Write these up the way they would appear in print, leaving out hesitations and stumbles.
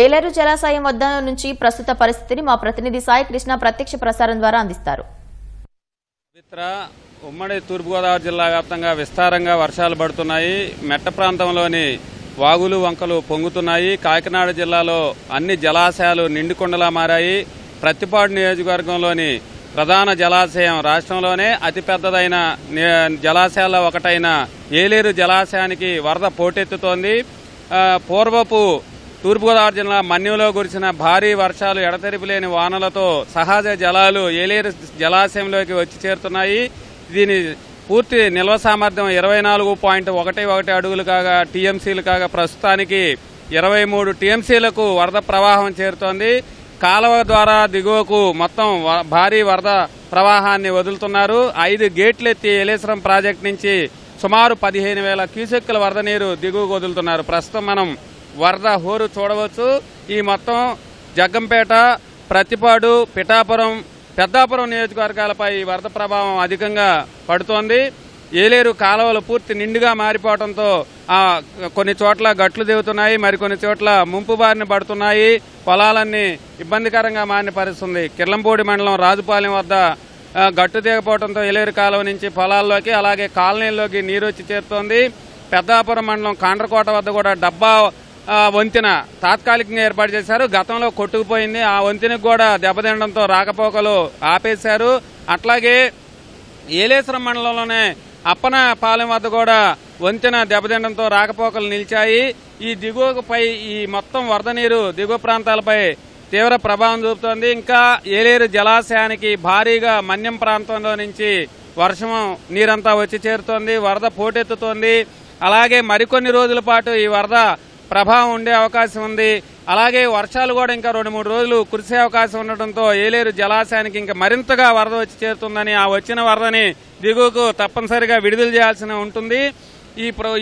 ఏలేరు జలాశయం వద్ద నుంచి ప్రస్తుత పరిస్థితిని మా ప్రతినిధి సాయి కృష్ణ ప్రత్యక్ష ప్రసారం ద్వారా అందిస్తారు. ఉమ్మడి తూర్పుగోదావరి జిల్లా వ్యాప్తంగా విస్తారంగా వర్షాలు పడుతున్నాయి. మెట్ట ప్రాంతంలోని వాగులు వంకలు పొంగుతున్నాయి. కాకినాడ జిల్లాలో అన్ని జలాశయాలు నిండుకొండలా మారాయి. ప్రత్తిపాడు నియోజకవర్గంలోని ప్రధాన జలాశయం రాష్ట్రంలోనే అతిపెద్దదైన జలాశయాల్లో ఒకటైన ఏలేరు జలాశయానికి వరద పోటెత్తుతోంది. పూర్వపు తూర్పుగోదావరి జిల్లా మన్యంలో కురిసిన భారీ వర్షాలు ఎడతెరిపిలేని వానలతో సహజ జలాలు ఏలేరు జలాశయంలోకి వచ్చి చేరుతున్నాయి. దీని పూర్తి నిల్వ సామర్థ్యం 24.11 అడుగులు కాగా టీఎంసీలు కాగా ప్రస్తుతానికి 23 టీఎంసీలకు వరద ప్రవాహం చేరుతోంది. కాలువ ద్వారా దిగువకు మొత్తం భారీ వరద ప్రవాహాన్ని వదులుతున్నారు. 5 గేట్లు ఎత్తి ఏలేశ్వరం ప్రాజెక్టు నుంచి సుమారు 15,000 క్యూసెక్కుల వరద నీరు దిగువకు వదులుతున్నారు. ప్రస్తుతం మనం వరద హోరు చూడవచ్చు. ఈ మొత్తం జగ్గంపేట, ప్రత్తిపాడు, పిఠాపురం, పెద్దాపురం నియోజకవర్గాలపై ఈ వరద ప్రభావం అధికంగా పడుతోంది. ఏలేరు కాలువలు పూర్తి నిండుగా మారిపోవడంతో కొన్ని చోట్ల గట్లు దిగుతున్నాయి, మరికొన్ని చోట్ల ముంపు బారిన పడుతున్నాయి. పొలాలన్నీ ఇబ్బందికరంగా మారిన పరిస్థితుంది. కిర్లంపూడి మండలం రాజుపాలెం వద్ద గట్టు దిగపోవడంతో ఏలేరు కాలువ నుంచి పొలాల్లోకి అలాగే కాలనీల్లోకి నీరు వచ్చి చేరుతోంది. పెద్దాపురం మండలం కాండ్రకోట వద్ద కూడా డబ్బా వంతెన తాత్కాలికంగా ఏర్పాటు చేశారు. గతంలో కొట్టుకుపోయింది. ఆ వంతెనకు కూడా దెబ్బతినడంతో రాకపోకలు ఆపేశారు. అట్లాగే ఏలేశ్వరం మండలంలోనే అప్పనపాలెం వద్ద కూడా వంతెన దెబ్బతినడంతో రాకపోకలు నిలిచాయి. ఈ దిగువపై ఈ మొత్తం వరద నీరు దిగువ ప్రాంతాలపై తీవ్ర ప్రభావం చూపుతోంది. ఇంకా ఏలేరు జలాశయానికి భారీగా మన్యం ప్రాంతంలో నుంచి వర్షం నీరంతా వచ్చి చేరుతోంది. వరద పోటెత్తుతోంది. అలాగే మరికొన్ని రోజుల పాటు ఈ వరద ప్రభావం ఉండే అవకాశం ఉంది. అలాగే వర్షాలు కూడా ఇంకా 2-3 రోజులు కురిసే అవకాశం ఉండటంతో ఏలేరు జలాశయానికి ఇంకా మరింతగా వరద వచ్చి చేరుతుందని, ఆ వచ్చిన వరదని దిగువకు తప్పనిసరిగా విడుదల చేయాల్సి ఉంటుంది.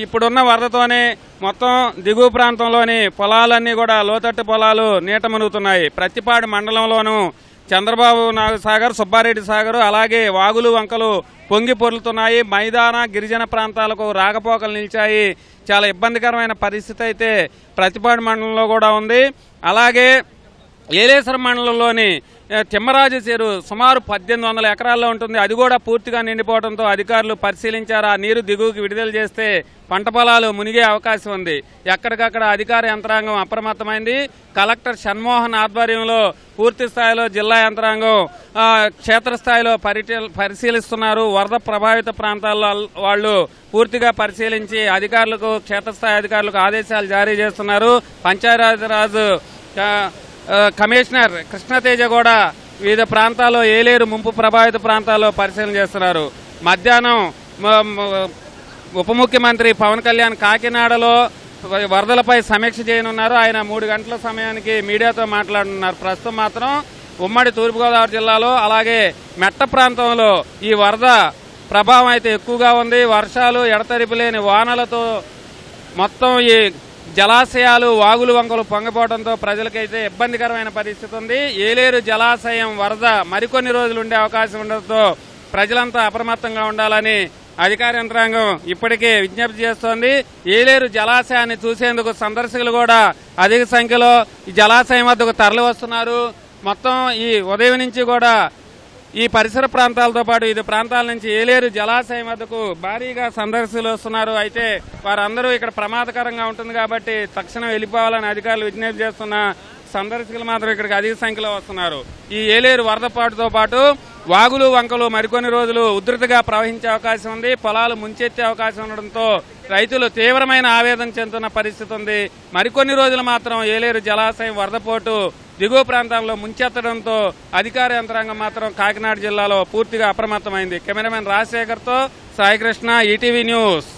ఇప్పుడున్న వరదతోనే మొత్తం దిగువ ప్రాంతంలోని పొలాలన్నీ కూడా లోతట్టు పొలాలు నీట మునుగుతున్నాయి. ప్రత్తిపాడు మండలంలోనూ చంద్రబాబు సాగర్, సుబ్బారెడ్డి సాగర్ అలాగే వాగులు వంకలు పొంగి పొర్లుతున్నాయి. మైదాన గిరిజన ప్రాంతాలకు రాకపోకలు నిలిచాయి. చాలా ఇబ్బందికరమైన పరిస్థితి అయితే ప్రత్తిపాడు మండలంలో కూడా ఉంది. అలాగే ఏలేశ్వరం మండలంలోని తిమ్మరాజు చెరువు సుమారు 1800 ఎకరాల్లో ఉంటుంది. అది కూడా పూర్తిగా నిండిపోవడంతో అధికారులు పరిశీలించారు. ఆ నీరు దిగువకి విడుదల చేస్తే పంట పొలాలు మునిగే అవకాశం ఉంది. ఎక్కడికక్కడ అధికార యంత్రాంగం అప్రమత్తమైంది. కలెక్టర్ షణ్మోహన్ ఆధ్వర్యంలో పూర్తి స్థాయిలో జిల్లా యంత్రాంగం క్షేత్రస్థాయిలో పరిశీలిస్తున్నారు. వరద ప్రభావిత ప్రాంతాల్లో వాళ్ళు పూర్తిగా పరిశీలించి అధికారులకు క్షేత్రస్థాయి అధికారులకు ఆదేశాలు జారీ చేస్తున్నారు. పంచాయతీరాజ్ కమిషనర్ కృష్ణతేజ కూడా వివిధ ప్రాంతాల్లో ఏలేరు ముంపు ప్రభావిత ప్రాంతాల్లో పరిశీలన చేస్తున్నారు. మధ్యాహ్నం ఉప ముఖ్యమంత్రి పవన్ కళ్యాణ్ కాకినాడలో వరదలపై సమీక్ష చేయనున్నారు. ఆయన 3 గంటల సమయానికి మీడియాతో మాట్లాడనున్నారు. ప్రస్తుతం మాత్రం ఉమ్మడి తూర్పుగోదావరి జిల్లాలో అలాగే మెట్ట ప్రాంతంలో ఈ వరద ప్రభావం అయితే ఎక్కువగా ఉంది. వర్షాలు ఎడతెరిపిలేని వానలతో మొత్తం ఈ జలాశయాలు వాగులు వంకలు పొంగిపోవడంతో ప్రజలకైతే ఇబ్బందికరమైన పరిస్థితి ఉంది. ఏలేరు జలాశయం వరద మరికొన్ని రోజులు ఉండే అవకాశం ఉండడంతో ప్రజలంతా అప్రమత్తంగా ఉండాలని అధికార యంత్రాంగం ఇప్పటికే విజ్ఞప్తి చేస్తోంది. ఏలేరు జలాశయాన్ని చూసేందుకు సందర్శకులు కూడా అధిక సంఖ్యలో ఈ జలాశయం వద్దకు తరలి వస్తున్నారు. మొత్తం ఈ ఉదయం నుంచి కూడా ఈ పరిసర ప్రాంతాలతో పాటు వివిధ ప్రాంతాల నుంచి ఏలేరు జలాశయం వద్దకు భారీగా సందర్శకులు వస్తున్నారు. అయితే వారందరూ ఇక్కడ ప్రమాదకరంగా ఉంటుంది కాబట్టి తక్షణం వెళ్ళిపోవాలని అధికారులు విజ్ఞప్తి చేస్తున్న సందర్శకులు మాత్రం ఇక్కడికి అధిక సంఖ్యలో వస్తున్నారు. ఈ ఏలేరు వరదపాటుతో పాటు వాగులు వంకలు మరికొన్ని రోజులు ఉధృతిగా ప్రవహించే అవకాశం ఉంది. పొలాలు ముంచెత్తే అవకాశం ఉండడంతో రైతులు తీవ్రమైన ఆవేదన చెందుతున్న పరిస్థితి ఉంది. మరికొన్ని రోజులు మాత్రం ఏలేరు జలాశయం వరదపోటు దిగువ ప్రాంతాల్లో ముంచెత్తడంతో అధికార యంత్రాంగం మాత్రం కాకినాడ జిల్లాలో పూర్తిగా అప్రమత్తమైంది. కెమెరామెన్ రాజశేఖర్తో సాయి కృష్ణ, ఈటీవీ న్యూస్.